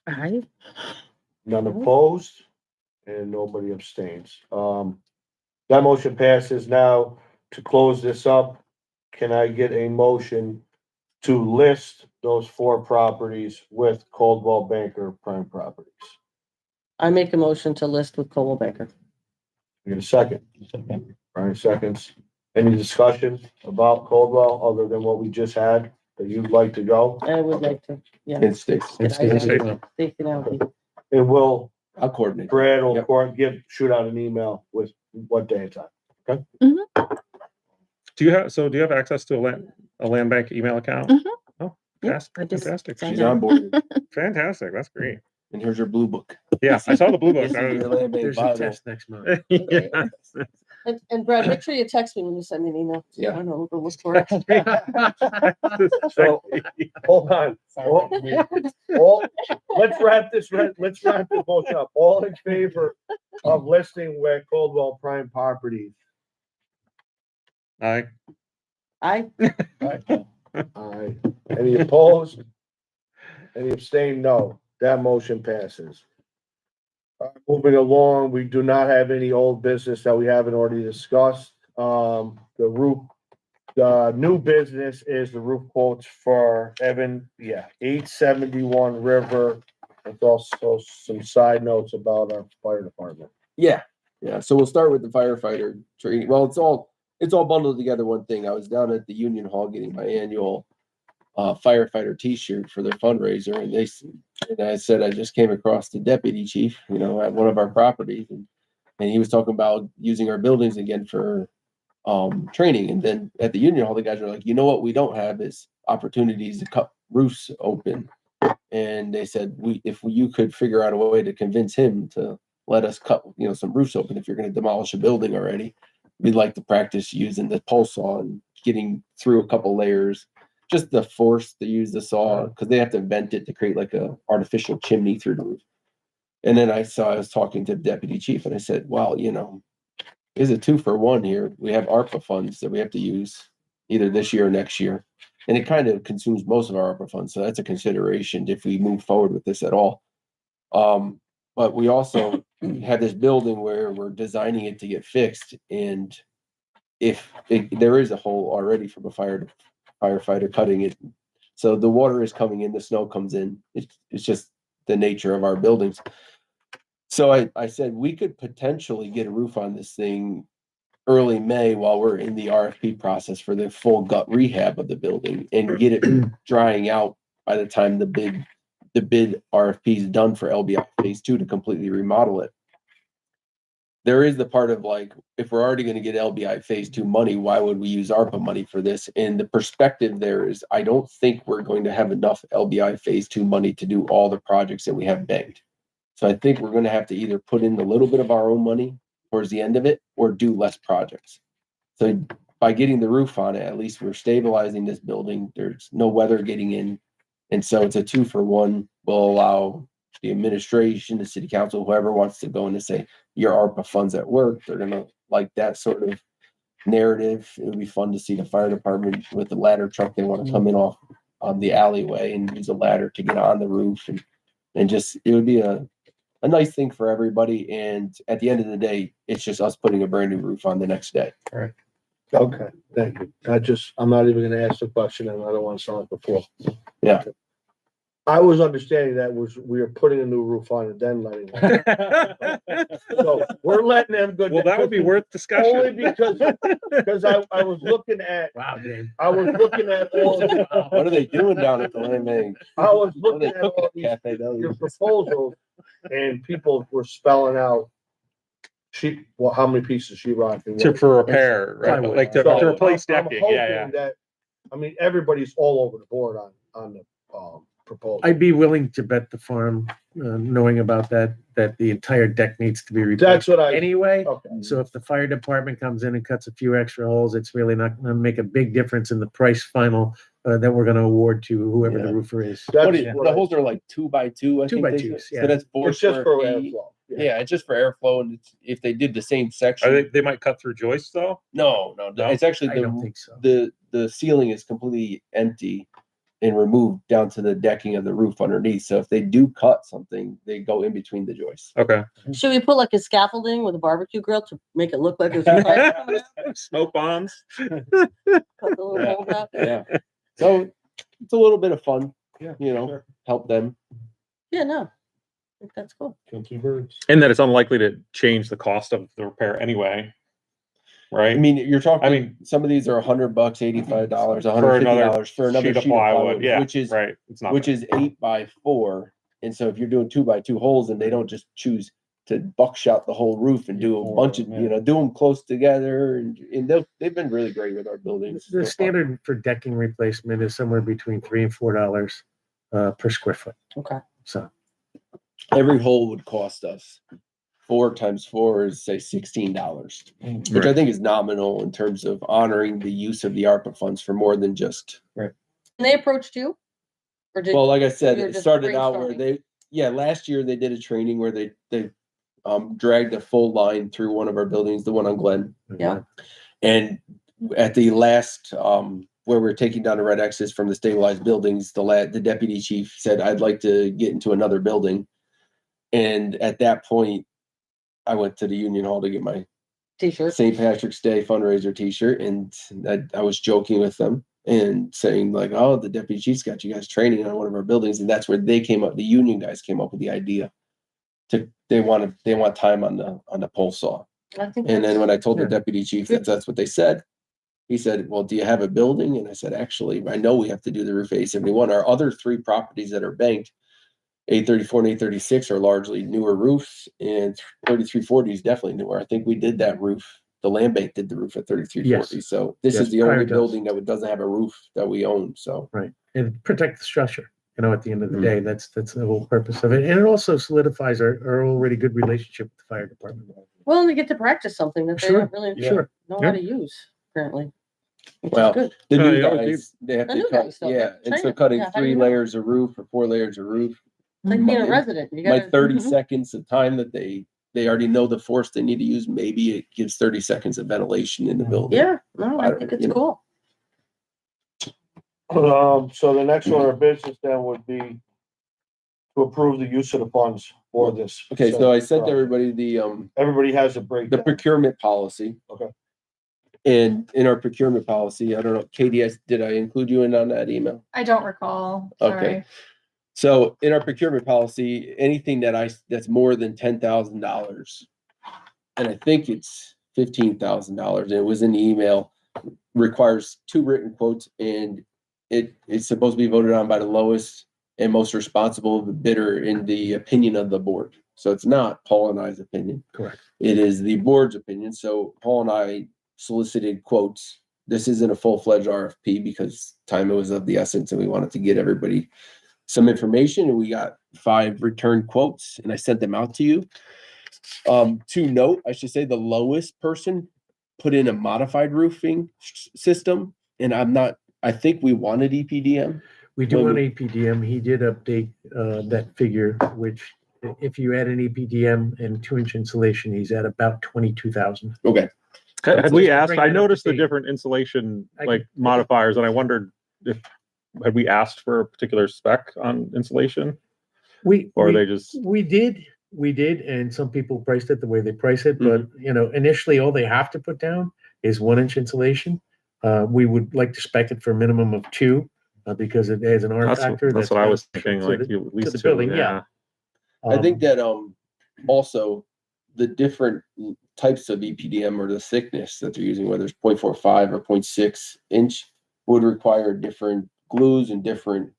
I, None opposed and nobody abstains. That motion passes. Now to close this up, can I get a motion to list those 4 properties with Coldwell Banker Prime Properties? I make a motion to list with Coldwell Banker. You get a second? Brian seconds. Any discussion about Coldwell other than what we just had that you'd like to go? I would like to, yeah. It stays. It's Good idea. Stacy. Stacy and Alfie. And we'll, I'll coordinate. Brad will Yep. shoot out an email with what day and time. Do you have access to a land bank email account? Mhm. Oh, Yep, I just fantastic. signed She's up. on board. Fantastic. That's great. And here's your blue book. Yeah, I saw the blue book. This is your land bank There's a Bible. test next month. Yes. And Brad, make sure you text me when you send me an email. So Yeah. I know to look for it. So, hold on. All, let's wrap this motion up. All in favor of listing with Coldwell Prime Properties? Aye. I, Aye. Any opposed? Any abstain? No. That motion passes. Moving along, we do not have any old business that we haven't already discussed. The new business is the roof quotes for 871 River. With also some side notes about our fire department. Yeah, yeah. So we'll start with the firefighter training. Well, it's all bundled together one thing. I was down at the Union Hall getting my annual firefighter T-shirt for their fundraiser, and I said I just came across the deputy chief, at one of our properties, and he was talking about using our buildings again for training. And then at the Union Hall, the guys were like, what we don't have is opportunities to cut roofs open. And they said, if you could figure out a way to convince him to let us cut, some roofs open, if you're going to demolish a building already, we'd like to practice using the pulse saw and getting through a couple layers, just the force to use the saw, because they have to vent it to create like a artificial chimney through the roof. And then I was talking to the deputy chief, and I said, well, is a 2-for-1 here. We have ARPA funds that we have to use either this year or next year. And it kind of consumes most of our ARPA funds. So that's a consideration if we move forward with this at all. But we also have this building where we're designing it to get fixed. And there is a hole already from a firefighter cutting it. So the water is coming in, the snow comes in. It's just the nature of our buildings. So I said we could potentially get a roof on this thing early May while we're in the RFP process for the full gut rehab of the building and get it drying out by the time the bid RFP is done for LBI phase 2 to completely remodel it. There is the part of like, if we're already going to get LBI phase 2 money, why would we use ARPA money for this? And the perspective there is, I don't think we're going to have enough LBI phase 2 money to do all the projects that we have banked. So I think we're going to have to either put in a little bit of our own money towards the end of it or do less projects. So by getting the roof on it, at least we're stabilizing this building. There's no weather getting in. And so it's a 2-for-1. Will allow the administration, the city council, whoever wants to go in and say, your ARPA funds at work. They're going to like that sort of narrative. It would be fun to see the fire department with the ladder truck. They want to come in off on the alleyway and use a ladder to get on the roof. And just, it would be a nice thing for everybody. And at the end of the day, it's just us putting a brand new roof on the next day. Okay, thank you. I'm not even gonna ask the question and I don't want to sound like a fool. Yeah. I was understanding that we were putting a new roof on and then letting them. So we're letting them go. Well, that would be worth discussion. Only because I was looking at, Wow, Dave. all the, What are they doing down at the land bank? I was What are looking they at cooking all at these, Cafe Deli? your proposals and people were spelling out how many pieces of sheetrock and what. For repair, right? Plywood. Like to So replace I'm decking. hoping Yeah. that, everybody's all over the board on the proposal. I'd be willing to bet the farm, knowing about that the entire deck needs to be replaced That's what I, anyway. okay. So if the fire department comes in and cuts a few extra holes, it's really not gonna make a big difference in the price final that we're gonna award to whoever Yeah. the roofer is. What That's is, what the I- holes are like 2x2, I Two think by they twos, said. yeah. So that's 4 It's just square for feet. airflow. Yeah, it's just for airflow, and if they did the same Are section, they might cut through joists though? no, No? it's actually I don't think so. the ceiling is completely empty and removed down to the decking of the roof underneath. So if they do cut something, they go in between the joists. Okay. Should we put like a scaffolding with a barbecue grill to make it look like there's a fire coming out? Smoke bombs. Cut the little Yeah. holes out? Yeah. So it's a little bit of fun, Yeah, you know, sure. help them. Yeah, no. I think that's cool. Kill two birds. And that it's unlikely to change the cost of the repair anyway. I Right? mean, you're talking, I mean- some of these are $100, $85, For $150 for another sheet of sheet of plywood, yeah, which is right. It's not. which is 8x4. And so if you're doing 2x2 holes and they don't just choose to buckshot the whole roof and do a bunch of, you know, do them close together, and they've been really great with our buildings. so The far. standard for decking replacement is somewhere between $3 and $4 per square foot. Okay. So Every hole would cost us 4 times 4 is say $16, which I Right. think is nominal in terms of honoring the use of the ARPA funds for more than just. And they approached you? Or did? Well, like I said, you're it just started out where brainstorming? last year they did a training where they dragged a full line through one of our buildings, the one on Glen. Yeah. And at the last, where we're taking down the red X's from the stabilized buildings, the deputy chief said, I'd like to get into another building. And at that point, I went to the Union Hall to get my T-shirt. St. Patrick's Day fundraiser t-shirt. And I was joking with them and saying like, oh, the deputy chief's got you guys training on one of our buildings. And that's where they came up, the union guys came up with the idea they want time on the pole saw. I think And then when I told the Yeah. deputy chief that that's what they said, he said, well, do you have a building? And I said, actually, I know we have to do the roof A71. Our other 3 properties that are banked, 834 and 836 are largely newer roofs, and 3340 is definitely newer. I think we did that roof. The land bank did the roof at 3340. Yes. So this Yes, is the prior only to us. building that doesn't have a roof that we own. So Right, and protect the structure, at the end of the Mhm. day, that's the whole purpose of it, and it also solidifies our already good relationship with the fire department. Well, and they get to practice something that they Sure, don't really Sure, know how to use currently. Which is Well, good. the No, new you always guys, they have The to new cut, guys still, yeah. yeah, And so train- cutting yeah, how do 3 you know? layers of roof or 4 layers of roof. It's like being a my- resident. You My gotta. 30 Mhm. seconds of time that they already know the force they need to use, maybe it gives 30 seconds of ventilation in the building. Yeah, no, I I think don't- it's you know. cool. So the next order of business then would be to approve the use of the funds for this. Okay, so I sent project. everybody Everybody has a the breakdown. procurement policy. Okay. And in our procurement policy, I don't know, Katie, did I include you in on that email? I don't recall, Okay. sorry. So in our procurement policy, anything that's more than $10,000, and I think it's $15,000, and it was in the email, requires 2 written quotes, and it's supposed to be voted on by the lowest and most responsible bidder in the opinion of the board. So it's not Paul and I's opinion. correct. It is the board's opinion. So Paul and I solicited quotes. This isn't a full-fledged RFP because time was of the essence and we wanted to get everybody some information, and we got 5 return quotes and I sent them out to you. To note, I should say the lowest person put in a modified roofing system, and I think we wanted EPDM. We do Well, want APDM, he did update that figure, which if you add an APDM and 2-inch insulation, he's at about 22,000. Okay. Had So we to asked, bring I it up to noticed the date. different insulation, I like can- modifiers, and I wondered if, had we asked for a particular spec on insulation? We, Or are we- they just, We did, and some people priced it the way they price it, but initially, all they have to put down is 1-inch insulation. We would like to spec it for a minimum of 2, because it has an R that's factor. what I was beneficial thinking, to like the- you at least the 2, building, yeah. I think Um, that also the different types of EPDM or the thickness that they're using, whether it's 0.45 or 0.6 inch, would require different glues and different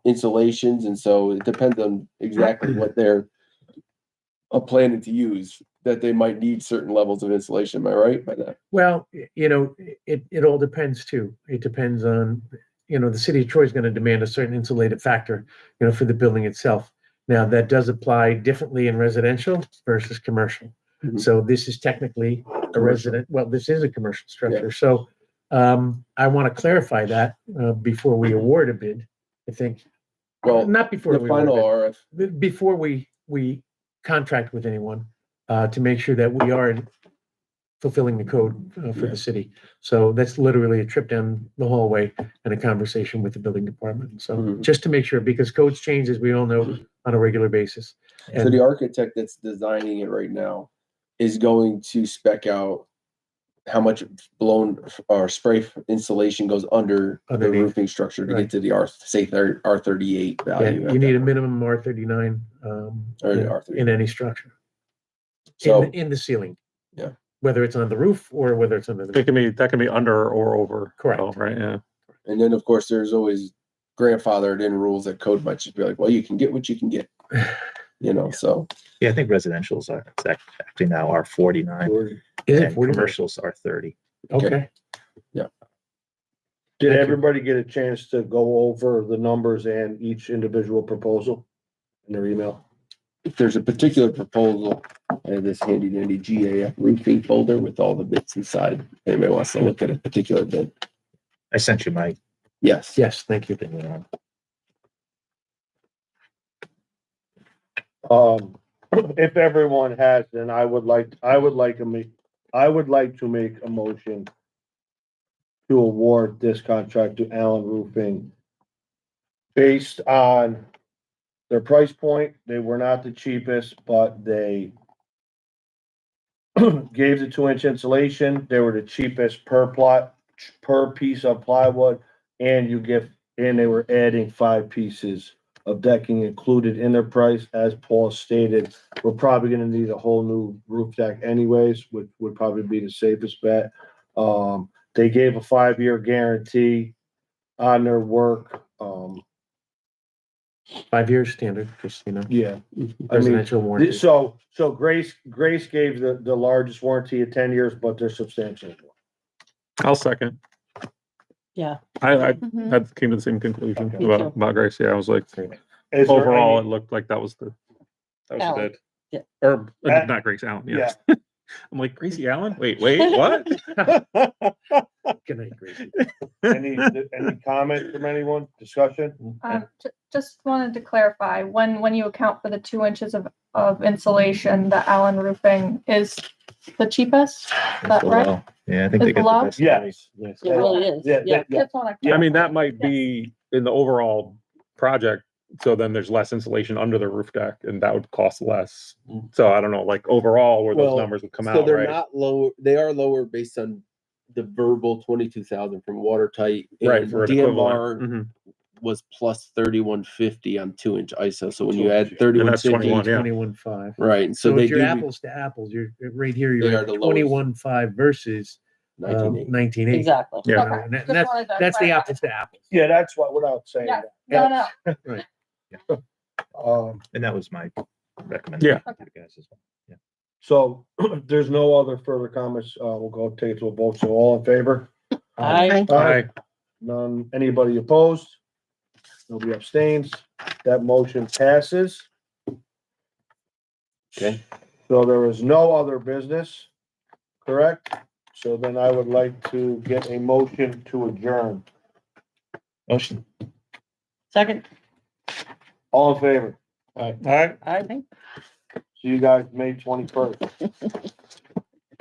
insulations, and so it depends on exactly what they're planning to use, that they might need certain levels of insulation. Am I right by that? Well, it all depends too. It depends on the city of Troy is going to demand a certain insulated factor, for the building itself. Now, that does apply differently in residential versus commercial. Mhm. So this is technically a resident, well, this is a commercial structure. So I want to clarify that before we award a bid. I think, Well, not before the we award a final bid, RF, before we contract with anyone, to make sure that we are fulfilling the code for the city. So that's literally a trip down the hallway and a conversation with the building department. So Mhm. just to make sure, because codes change, as we all know, on a regular basis. so the architect that's designing it right now is going to spec out how much blown or spray insulation goes under the Underneath. roofing structure to Right. get to the R38 Yeah, value. you need a minimum R39 Or in R39. any structure. So, In the ceiling. Yeah. Whether it's on the roof or whether it's under the. That can be under or over. Correct. though, Right, yeah. and then of course, there's always grandfathered in rules that code might just be like, well, you can get what you can get. So. Yeah, I think residentials are actually now are 49 Is it and 40? commercials are 30. Okay. Did Thank you. everybody get a chance to go over the numbers and each individual proposal in their email? If there's a particular proposal, I have this handy dandy GAF roofing folder with all the bits inside. If anybody wants to look at a particular bit. I sent you my Yes. Yes, thank you. thing. If everyone has, then I would like to make a motion to award this contract to Allen Roofing based on their price point. They were not the cheapest, but they gave the 2-inch insulation. They were the cheapest per piece of plywood, and they were adding 5 pieces of decking included in their price. As Paul stated, we're probably gonna need a whole new roof deck anyways, which would probably be the safest bet. They gave a 5-year guarantee on their work. 5 years standard, just, Yeah, I mean, residential warranty. so Grace gave the largest warranty of 10 years, but they're substantial. I'll second. Yeah. I Mhm. came to the same conclusion Me too. about Grace. Yeah, I was like, Is there overall, it any- looked like that was the Allen. bid. Yeah. Or Uh, not Grace Allen, yes. I'm like, Gracie Allen? Wait, what? Good night, Gracie. Any comment from anyone? Discussion? Just wanted to clarify, when you account for the 2 inches of insulation, the Allen Roofing is the cheapest? Is that right? Below. Yeah, I think Is they get the below? best. Yes. Yes. It really is. Yeah, Yeah. yeah. Just wanna I mean, that clarify. might be in the overall project. So then there's less insulation under the roof deck and that would cost less. So I don't know, like overall where those Well, numbers would come So out, they're right? not lower, they are lower based on the verbal 22,000 from Watertight. Right, and for an DMR equivalent. was plus 3150 on 2-inch ISO. So when you 2-inch, add yeah. 3150, 21, yeah. 21.5. right? And so So they if you're do apples to apples, you're right here, They you're are at the lowest. 21.5 versus 1980. 19.8. Exactly. Yeah. Okay, And just that's, wanted to that's the clarify. apples to apples. Yeah, that's what, without saying Yeah, that. no. And that was my recommendation to you guys as well. So there's no other further comments. We'll go take it to a vote. So all in favor? I, Aye. None, anybody opposed? Nobody abstains. That motion passes. Okay. So there is no other business, correct? So then I would like to get a motion to adjourn. Motion. second, All in favor? All right. I. See you guys May 21st.